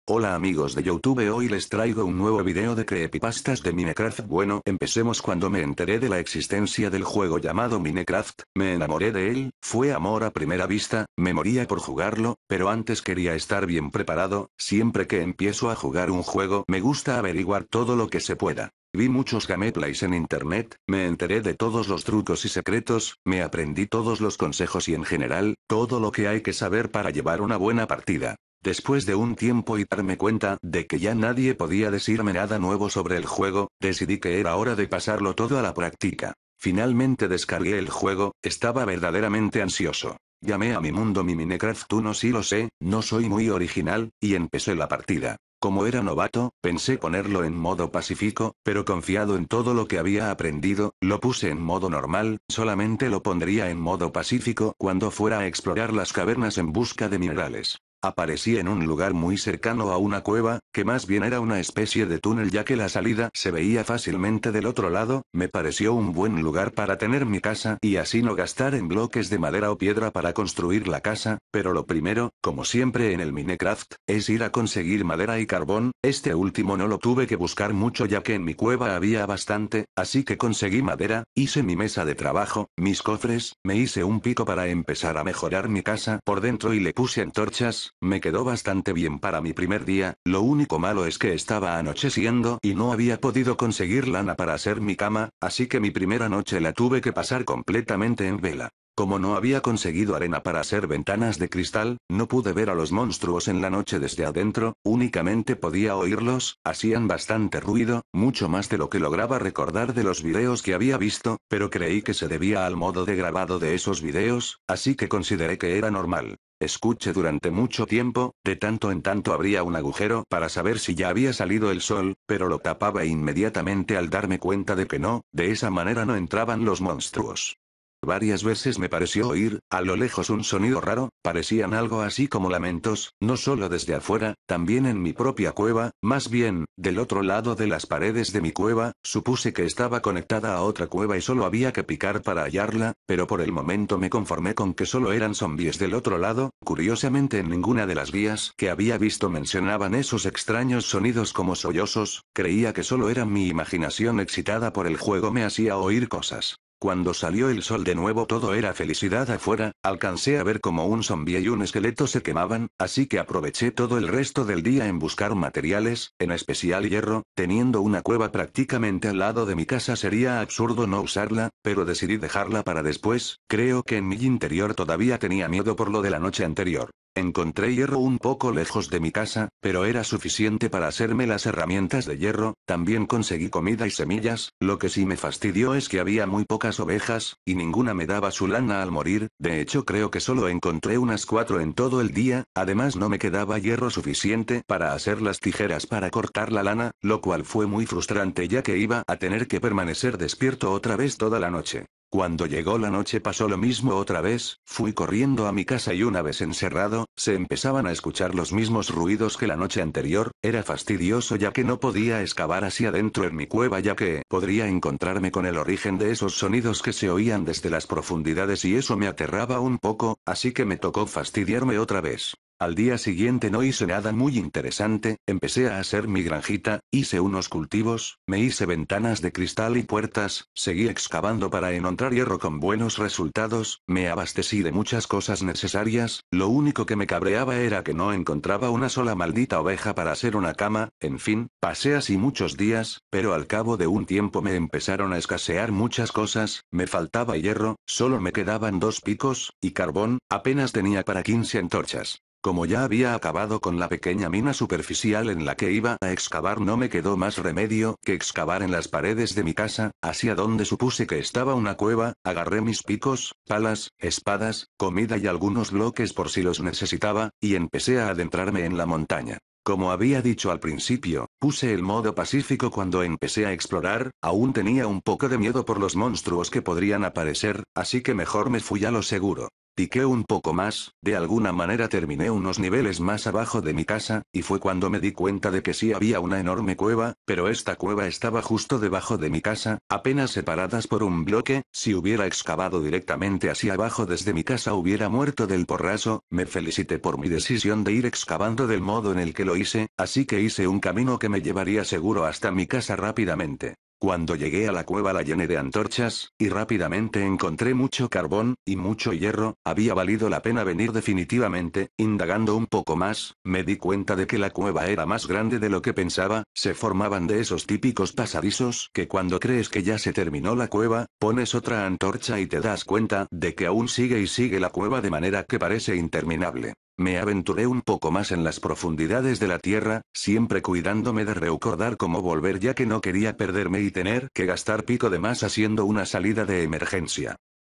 Hola amigos de YouTube, hoy les traigo un nuevo video de creepypastas de Minecraft. Bueno, empecemos. Cuando me enteré de la existencia del juego llamado Minecraft, me enamoré de él, fue amor a primera vista, me moría por jugarlo, pero antes quería estar bien preparado. Siempre que empiezo a jugar un juego me gusta averiguar todo lo que se pueda. Vi muchos gameplays en internet, me enteré de todos los trucos y secretos, me aprendí todos los consejos y en general, todo lo que hay que saber para llevar una buena partida. Después de un tiempo y darme cuenta de que ya nadie podía decirme nada nuevo sobre el juego, decidí que era hora de pasarlo todo a la práctica. Finalmente descargué el juego, estaba verdaderamente ansioso. Llamé a mi mundo mi Minecraft 1, sí lo sé, no soy muy original, y empecé la partida. Como era novato, pensé ponerlo en modo pacífico, pero confiado en todo lo que había aprendido, lo puse en modo normal, solamente lo pondría en modo pacífico cuando fuera a explorar las cavernas en busca de minerales. Aparecí en un lugar muy cercano a una cueva, que más bien era una especie de túnel ya que la salida se veía fácilmente del otro lado. Me pareció un buen lugar para tener mi casa y así no gastar en bloques de madera o piedra para construir la casa, pero lo primero, como siempre en el Minecraft, es ir a conseguir madera y carbón. Este último no lo tuve que buscar mucho ya que en mi cueva había bastante, así que conseguí madera, hice mi mesa de trabajo, mis cofres, me hice un pico para empezar a mejorar mi casa por dentro y le puse antorchas. Me quedó bastante bien para mi primer día, lo único malo es que estaba anocheciendo y no había podido conseguir lana para hacer mi cama, así que mi primera noche la tuve que pasar completamente en vela. Como no había conseguido arena para hacer ventanas de cristal, no pude ver a los monstruos en la noche desde adentro, únicamente podía oírlos, hacían bastante ruido, mucho más de lo que lograba recordar de los videos que había visto, pero creí que se debía al modo de grabado de esos videos, así que consideré que era normal. Escuché durante mucho tiempo, de tanto en tanto abría un agujero para saber si ya había salido el sol, pero lo tapaba inmediatamente al darme cuenta de que no, de esa manera no entraban los monstruos. Varias veces me pareció oír, a lo lejos un sonido raro, parecían algo así como lamentos, no solo desde afuera, también en mi propia cueva, más bien, del otro lado de las paredes de mi cueva. Supuse que estaba conectada a otra cueva y solo había que picar para hallarla, pero por el momento me conformé con que solo eran zombies del otro lado. Curiosamente en ninguna de las guías que había visto mencionaban esos extraños sonidos como sollozos, creía que solo era mi imaginación excitada por el juego me hacía oír cosas. Cuando salió el sol de nuevo todo era felicidad afuera, alcancé a ver como un zombie y un esqueleto se quemaban, así que aproveché todo el resto del día en buscar materiales, en especial hierro. Teniendo una cueva prácticamente al lado de mi casa sería absurdo no usarla, pero decidí dejarla para después. Creo que en mi interior todavía tenía miedo por lo de la noche anterior. Encontré hierro un poco lejos de mi casa, pero era suficiente para hacerme las herramientas de hierro. También conseguí comida y semillas, lo que sí me fastidió es que había muy pocas ovejas, y ninguna me daba su lana al morir. De hecho creo que solo encontré unas 4 en todo el día, además no me quedaba hierro suficiente para hacer las tijeras para cortar la lana, lo cual fue muy frustrante ya que iba a tener que permanecer despierto otra vez toda la noche. Cuando llegó la noche pasó lo mismo otra vez, fui corriendo a mi casa y una vez encerrado, se empezaban a escuchar los mismos ruidos que la noche anterior. Era fastidioso ya que no podía excavar hacia adentro en mi cueva ya que podría encontrarme con el origen de esos sonidos que se oían desde las profundidades y eso me aterraba un poco, así que me tocó fastidiarme otra vez. Al día siguiente no hice nada muy interesante, empecé a hacer mi granjita, hice unos cultivos, me hice ventanas de cristal y puertas, seguí excavando para encontrar hierro con buenos resultados, me abastecí de muchas cosas necesarias. Lo único que me cabreaba era que no encontraba una sola maldita oveja para hacer una cama. En fin, pasé así muchos días, pero al cabo de un tiempo me empezaron a escasear muchas cosas, me faltaba hierro, solo me quedaban 2 picos, y carbón, apenas tenía para 15 antorchas. Como ya había acabado con la pequeña mina superficial en la que iba a excavar no me quedó más remedio que excavar en las paredes de mi casa, hacia donde supuse que estaba una cueva. Agarré mis picos, palas, espadas, comida y algunos bloques por si los necesitaba, y empecé a adentrarme en la montaña. Como había dicho al principio, puse el modo pacífico cuando empecé a explorar, aún tenía un poco de miedo por los monstruos que podrían aparecer, así que mejor me fui a lo seguro. Piqué un poco más, de alguna manera terminé unos niveles más abajo de mi casa, y fue cuando me di cuenta de que sí había una enorme cueva, pero esta cueva estaba justo debajo de mi casa, apenas separadas por un bloque. Si hubiera excavado directamente hacia abajo desde mi casa hubiera muerto del porrazo. Me felicité por mi decisión de ir excavando del modo en el que lo hice, así que hice un camino que me llevaría seguro hasta mi casa rápidamente. Cuando llegué a la cueva la llené de antorchas, y rápidamente encontré mucho carbón, y mucho hierro. Había valido la pena venir definitivamente. Indagando un poco más, me di cuenta de que la cueva era más grande de lo que pensaba. Se formaban de esos típicos pasadizos que cuando crees que ya se terminó la cueva, pones otra antorcha y te das cuenta de que aún sigue y sigue la cueva de manera que parece interminable. Me aventuré un poco más en las profundidades de la tierra, siempre cuidándome de recordar cómo volver ya que no quería perderme y tener que gastar pico de más haciendo una salida de emergencia.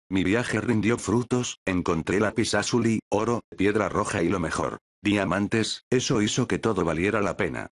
Mi viaje rindió frutos, encontré lapislázuli, oro, piedra roja y lo mejor, diamantes. Eso hizo que todo valiera la pena.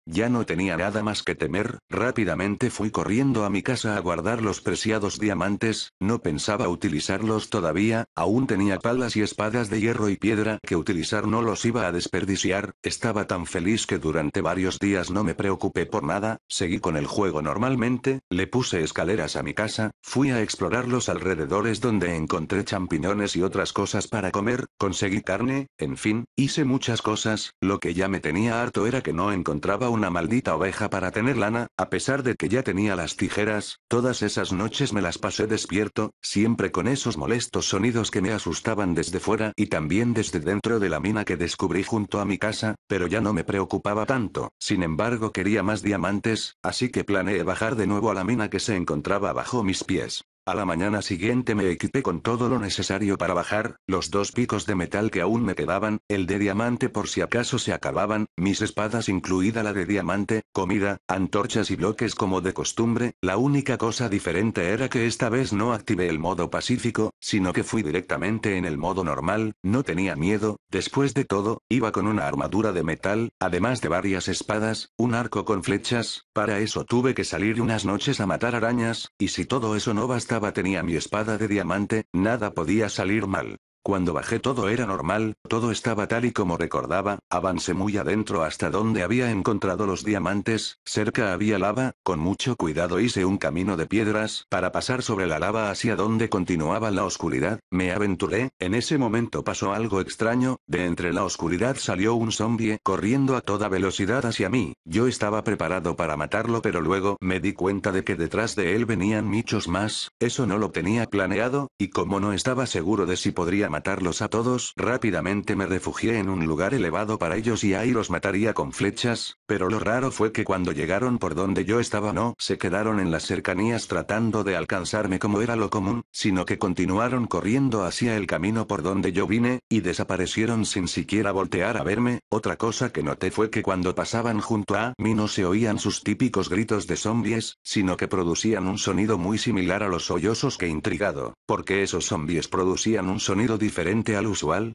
Ya no tenía nada más que temer. Rápidamente fui corriendo a mi casa a guardar los preciados diamantes. No pensaba utilizarlos todavía, aún tenía palas y espadas de hierro y piedra que utilizar, no los iba a desperdiciar. Estaba tan feliz que durante varios días no me preocupé por nada, seguí con el juego normalmente. Le puse escaleras a mi casa, fui a explorar los alrededores donde encontré champiñones y otras cosas para comer, conseguí carne, en fin, hice muchas cosas. Lo que ya me tenía harto era que no encontraba una maldita oveja para tener lana. A pesar de que ya tenía las tijeras, todas esas noches me las pasé despierto, siempre con esos molestos sonidos que me asustaban desde fuera y también desde dentro de la mina que descubrí junto a mi casa, pero ya no me preocupaba tanto. Sin embargo, quería más diamantes, así que planeé bajar de nuevo a la mina que se encontraba bajo mis pies. A la mañana siguiente me equipé con todo lo necesario para bajar, los 2 picos de metal que aún me quedaban, el de diamante por si acaso se acababan, mis espadas incluida la de diamante, comida, antorchas y bloques como de costumbre. La única cosa diferente era que esta vez no activé el modo pacífico, sino que fui directamente en el modo normal. No tenía miedo, después de todo, iba con una armadura de metal, además de varias espadas, un arco con flechas. Para eso tuve que salir unas noches a matar arañas, y si todo eso no bastaba tenía mi espada de diamante. Nada podía salir mal. Cuando bajé todo era normal, todo estaba tal y como recordaba. Avancé muy adentro hasta donde había encontrado los diamantes. Cerca había lava, con mucho cuidado hice un camino de piedras para pasar sobre la lava hacia donde continuaba la oscuridad. Me aventuré. En ese momento pasó algo extraño. De entre la oscuridad salió un zombie corriendo a toda velocidad hacia mí. Yo estaba preparado para matarlo, pero luego me di cuenta de que detrás de él venían muchos más. Eso no lo tenía planeado, y como no estaba seguro de si podría matarlos a todos, rápidamente me refugié en un lugar elevado para ellos y ahí los mataría con flechas. Pero lo raro fue que cuando llegaron por donde yo estaba no se quedaron en las cercanías tratando de alcanzarme como era lo común, sino que continuaron corriendo hacia el camino por donde yo vine, y desaparecieron sin siquiera voltear a verme. Otra cosa que noté fue que cuando pasaban junto a mí no se oían sus típicos gritos de zombies, sino que producían un sonido muy similar a los sollozos. Que intrigado, ¿por qué esos zombies producían un sonido diferente al usual?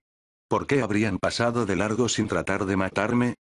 ¿Por qué habrían pasado de largo sin tratar de matarme?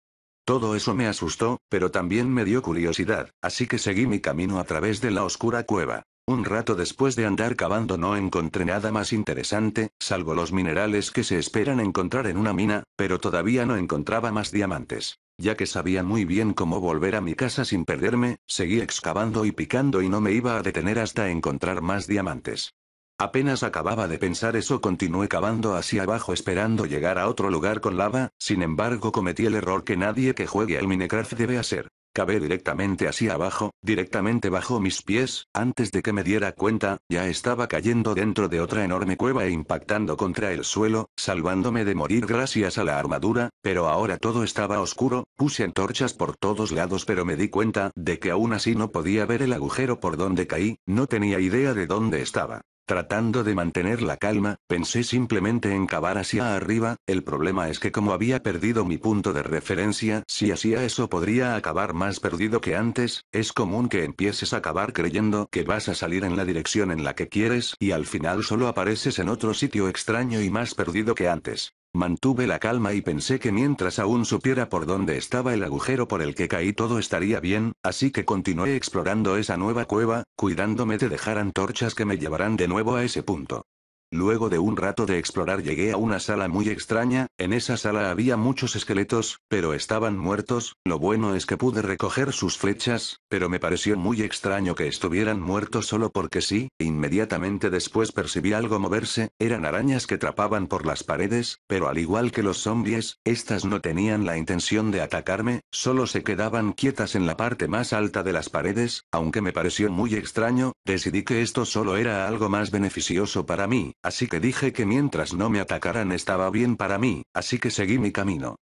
Todo eso me asustó, pero también me dio curiosidad, así que seguí mi camino a través de la oscura cueva. Un rato después de andar cavando no encontré nada más interesante, salvo los minerales que se esperan encontrar en una mina, pero todavía no encontraba más diamantes. Ya que sabía muy bien cómo volver a mi casa sin perderme, seguí excavando y picando y no me iba a detener hasta encontrar más diamantes. Apenas acababa de pensar eso continué cavando hacia abajo esperando llegar a otro lugar con lava. Sin embargo cometí el error que nadie que juegue al Minecraft debe hacer. Cavé directamente hacia abajo, directamente bajo mis pies. Antes de que me diera cuenta, ya estaba cayendo dentro de otra enorme cueva e impactando contra el suelo, salvándome de morir gracias a la armadura. Pero ahora todo estaba oscuro. Puse antorchas por todos lados, pero me di cuenta de que aún así no podía ver el agujero por donde caí. No tenía idea de dónde estaba. Tratando de mantener la calma, pensé simplemente en cavar hacia arriba. El problema es que como había perdido mi punto de referencia, si hacía eso podría acabar más perdido que antes. Es común que empieces a cavar creyendo que vas a salir en la dirección en la que quieres, y al final solo apareces en otro sitio extraño y más perdido que antes. Mantuve la calma y pensé que mientras aún supiera por dónde estaba el agujero por el que caí todo estaría bien, así que continué explorando esa nueva cueva, cuidándome de dejar antorchas que me llevaran de nuevo a ese punto. Luego de un rato de explorar llegué a una sala muy extraña, en esa sala había muchos esqueletos, pero estaban muertos, lo bueno es que pude recoger sus flechas, pero me pareció muy extraño que estuvieran muertos solo porque sí, inmediatamente después percibí algo moverse, eran arañas que trapaban por las paredes, pero al igual que los zombies, estas no tenían la intención de atacarme, solo se quedaban quietas en la parte más alta de las paredes, aunque me pareció muy extraño, decidí que esto solo era algo más beneficioso para mí, así que dije que mientras no me atacaran estaba bien para mí, así que seguí mi camino.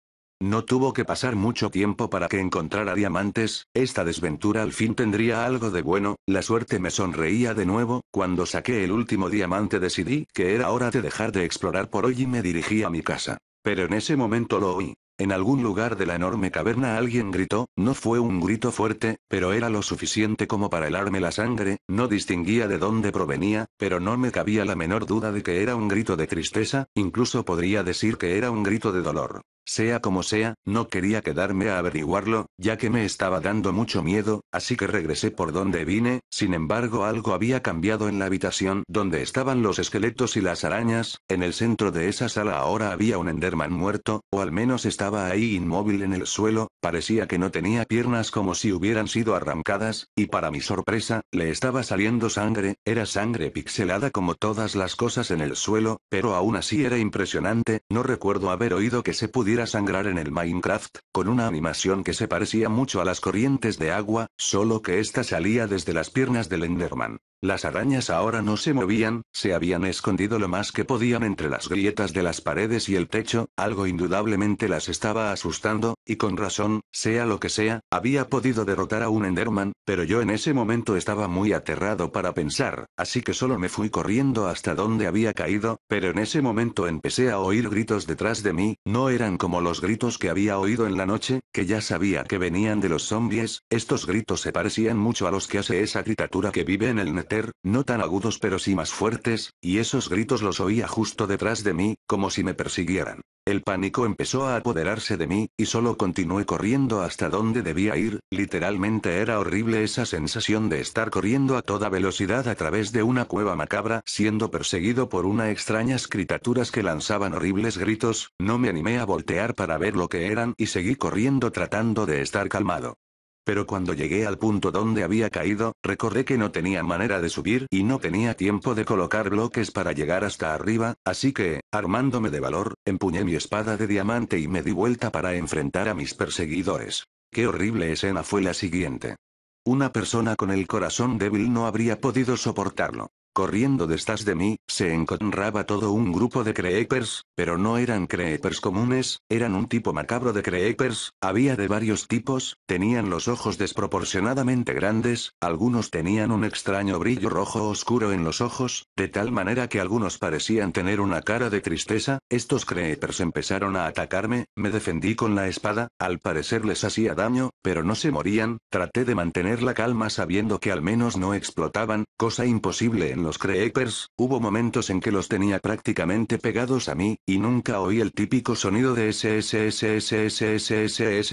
No tuvo que pasar mucho tiempo para que encontrara diamantes, esta desventura al fin tendría algo de bueno, la suerte me sonreía de nuevo, cuando saqué el último diamante decidí que era hora de dejar de explorar por hoy y me dirigí a mi casa. Pero en ese momento lo oí. En algún lugar de la enorme caverna alguien gritó, no fue un grito fuerte, pero era lo suficiente como para helarme la sangre, no distinguía de dónde provenía, pero no me cabía la menor duda de que era un grito de tristeza, incluso podría decir que era un grito de dolor. Sea como sea, no quería quedarme a averiguarlo, ya que me estaba dando mucho miedo, así que regresé por donde vine, sin embargo algo había cambiado en la habitación donde estaban los esqueletos y las arañas, en el centro de esa sala ahora había un Enderman muerto, o al menos estaba ahí inmóvil en el suelo, parecía que no tenía piernas como si hubieran sido arrancadas, y para mi sorpresa, le estaba saliendo sangre, era sangre pixelada como todas las cosas en el suelo, pero aún así era impresionante, no recuerdo haber oído que se pudiera sangrar en el Minecraft, con una animación que se parecía mucho a las corrientes de agua, solo que esta salía desde las piernas del Enderman. Las arañas ahora no se movían, se habían escondido lo más que podían entre las grietas de las paredes y el techo, algo indudablemente las estaba asustando, y con razón, sea lo que sea, había podido derrotar a un Enderman, pero yo en ese momento estaba muy aterrado para pensar, así que solo me fui corriendo hasta donde había caído, pero en ese momento empecé a oír gritos detrás de mí, no eran como los gritos que había oído en la noche, que ya sabía que venían de los zombies, estos gritos se parecían mucho a los que hace esa criatura que vive en el Nether, no tan agudos pero sí más fuertes, y esos gritos los oía justo detrás de mí, como si me persiguieran. El pánico empezó a apoderarse de mí, y solo continué corriendo hasta donde debía ir, literalmente era horrible esa sensación de estar corriendo a toda velocidad a través de una cueva macabra, siendo perseguido por unas extrañas criaturas que lanzaban horribles gritos, no me animé a voltear para ver lo que eran y seguí corriendo tratando de estar calmado. Pero cuando llegué al punto donde había caído, recordé que no tenía manera de subir y no tenía tiempo de colocar bloques para llegar hasta arriba, así que, armándome de valor, empuñé mi espada de diamante y me di vuelta para enfrentar a mis perseguidores. Qué horrible escena fue la siguiente. Una persona con el corazón débil no habría podido soportarlo. Corriendo detrás de mí, se encontraba todo un grupo de creepers, pero no eran creepers comunes, eran un tipo macabro de creepers, había de varios tipos, tenían los ojos desproporcionadamente grandes, algunos tenían un extraño brillo rojo oscuro en los ojos, de tal manera que algunos parecían tener una cara de tristeza, estos creepers empezaron a atacarme, me defendí con la espada, al parecer les hacía daño, pero no se morían, traté de mantener la calma sabiendo que al menos no explotaban, cosa imposible en los creepers, hubo momentos en que los tenía prácticamente pegados a mí, y nunca oí el típico sonido de SSSSSSSS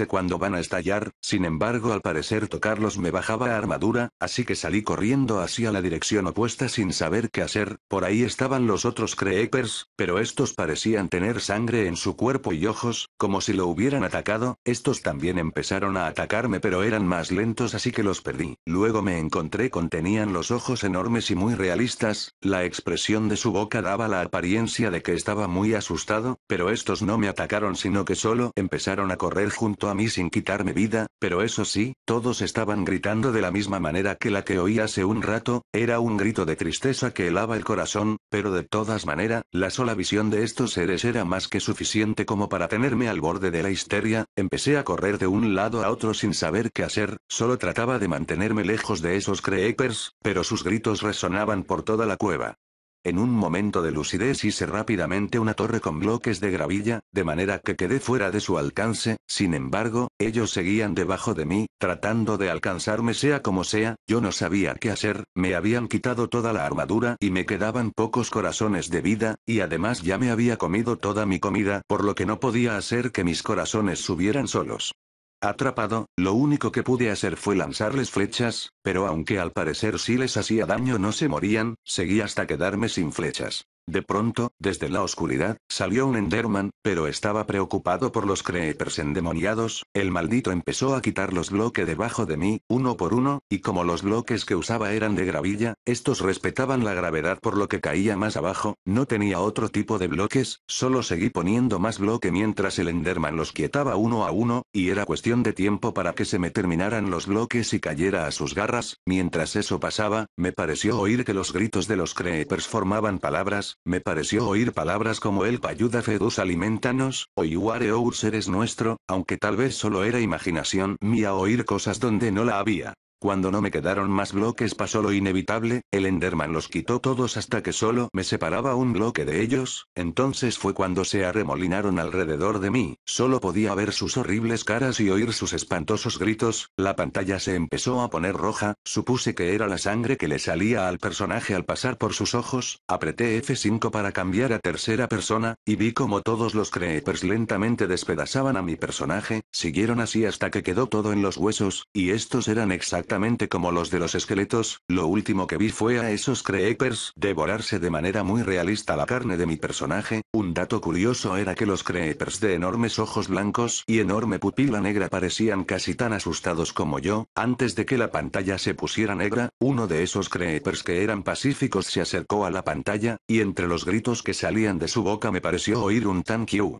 cuando van a estallar, sin embargo al parecer tocarlos me bajaba armadura, así que salí corriendo hacia la dirección opuesta sin saber qué hacer, por ahí estaban los otros creepers, pero estos parecían tener sangre en su cuerpo y ojos, como si lo hubieran atacado, estos también empezaron a atacarme pero eran más lentos así que los perdí, luego me encontré con tenían los ojos enormes y muy realistas, la expresión de su boca daba la apariencia de que estaba muy asustado, pero estos no me atacaron sino que solo empezaron a correr junto a mí sin quitarme vida, pero eso sí, todos estaban gritando de la misma manera que la que oí hace un rato, era un grito de tristeza que helaba el corazón, pero de todas maneras, la sola visión de estos seres era más que suficiente como para tenerme al borde de la histeria, empecé a correr de un lado a otro sin saber qué hacer, solo trataba de mantenerme lejos de esos creepers, pero sus gritos resonaban por toda la cueva. En un momento de lucidez hice rápidamente una torre con bloques de gravilla, de manera que quedé fuera de su alcance, sin embargo, ellos seguían debajo de mí, tratando de alcanzarme sea como sea, yo no sabía qué hacer, me habían quitado toda la armadura y me quedaban pocos corazones de vida, y además ya me había comido toda mi comida, por lo que no podía hacer que mis corazones subieran solos. Atrapado, lo único que pude hacer fue lanzarles flechas, pero aunque al parecer sí les hacía daño no se morían, seguí hasta quedarme sin flechas. De pronto, desde la oscuridad, salió un Enderman, pero estaba preocupado por los creepers endemoniados. El maldito empezó a quitar los bloques debajo de mí, uno por uno, y como los bloques que usaba eran de gravilla, estos respetaban la gravedad por lo que caía más abajo. No tenía otro tipo de bloques, solo seguí poniendo más bloque mientras el Enderman los quietaba uno a uno, y era cuestión de tiempo para que se me terminaran los bloques y cayera a sus garras. Mientras eso pasaba, me pareció oír que los gritos de los creepers formaban palabras. Me pareció oír palabras como el Payuda Fedus alimentanos, o Iware Urs eres nuestro, aunque tal vez solo era imaginación mía oír cosas donde no la había. Cuando no me quedaron más bloques pasó lo inevitable, el Enderman los quitó todos hasta que solo me separaba un bloque de ellos, entonces fue cuando se arremolinaron alrededor de mí, solo podía ver sus horribles caras y oír sus espantosos gritos. La pantalla se empezó a poner roja, supuse que era la sangre que le salía al personaje al pasar por sus ojos, apreté F5 para cambiar a tercera persona, y vi como todos los creepers lentamente despedazaban a mi personaje, siguieron así hasta que quedó todo en los huesos, y estos eran exactamente como los de los esqueletos. Lo último que vi fue a esos creepers devorarse de manera muy realista la carne de mi personaje. Un dato curioso era que los creepers de enormes ojos blancos y enorme pupila negra parecían casi tan asustados como yo. Antes de que la pantalla se pusiera negra, uno de esos creepers que eran pacíficos se acercó a la pantalla, y entre los gritos que salían de su boca me pareció oír un thank you.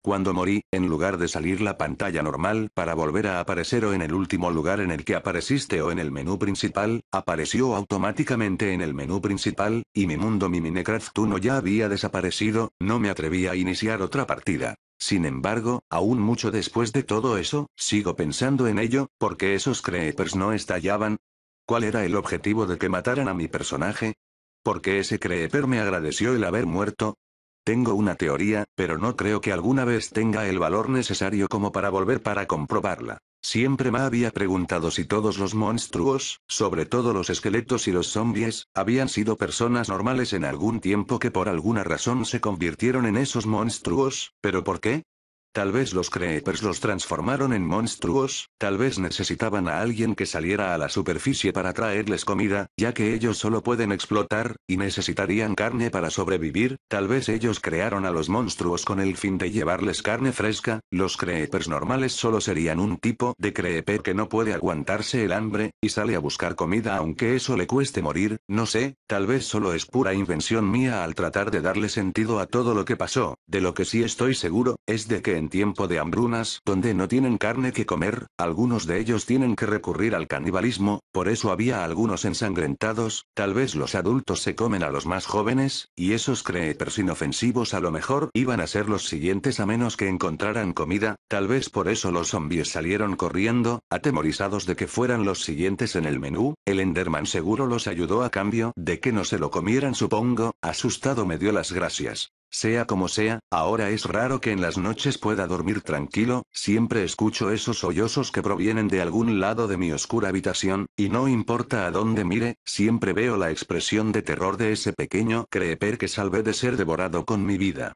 Cuando morí, en lugar de salir la pantalla normal para volver a aparecer o en el último lugar en el que apareciste o en el menú principal, apareció automáticamente en el menú principal, y mi mundo mi Minecraft 1 ya había desaparecido. No me atreví a iniciar otra partida. Sin embargo, aún mucho después de todo eso, sigo pensando en ello, porque esos creepers no estallaban. ¿Cuál era el objetivo de que mataran a mi personaje? ¿Por qué ese creeper me agradeció el haber muerto? Tengo una teoría, pero no creo que alguna vez tenga el valor necesario como para volver para comprobarla. Siempre me había preguntado si todos los monstruos, sobre todo los esqueletos y los zombies, habían sido personas normales en algún tiempo que por alguna razón se convirtieron en esos monstruos, ¿pero por qué? Tal vez los creepers los transformaron en monstruos, tal vez necesitaban a alguien que saliera a la superficie para traerles comida, ya que ellos solo pueden explotar, y necesitarían carne para sobrevivir. Tal vez ellos crearon a los monstruos con el fin de llevarles carne fresca. Los creepers normales solo serían un tipo de creeper que no puede aguantarse el hambre, y sale a buscar comida aunque eso le cueste morir. No sé, tal vez solo es pura invención mía al tratar de darle sentido a todo lo que pasó. De lo que sí estoy seguro, es de que en tiempo de hambrunas, donde no tienen carne que comer, algunos de ellos tienen que recurrir al canibalismo. Por eso había algunos ensangrentados. Tal vez los adultos se comen a los más jóvenes, y esos creepers inofensivos a lo mejor iban a ser los siguientes a menos que encontraran comida. Tal vez por eso los zombies salieron corriendo, atemorizados de que fueran los siguientes en el menú. El Enderman seguro los ayudó a cambio de que no se lo comieran, supongo. Asustado me dio las gracias. Sea como sea, ahora es raro que en las noches pueda dormir tranquilo. Siempre escucho esos sollozos que provienen de algún lado de mi oscura habitación, y no importa a dónde mire, siempre veo la expresión de terror de ese pequeño creeper que salvé de ser devorado con mi vida.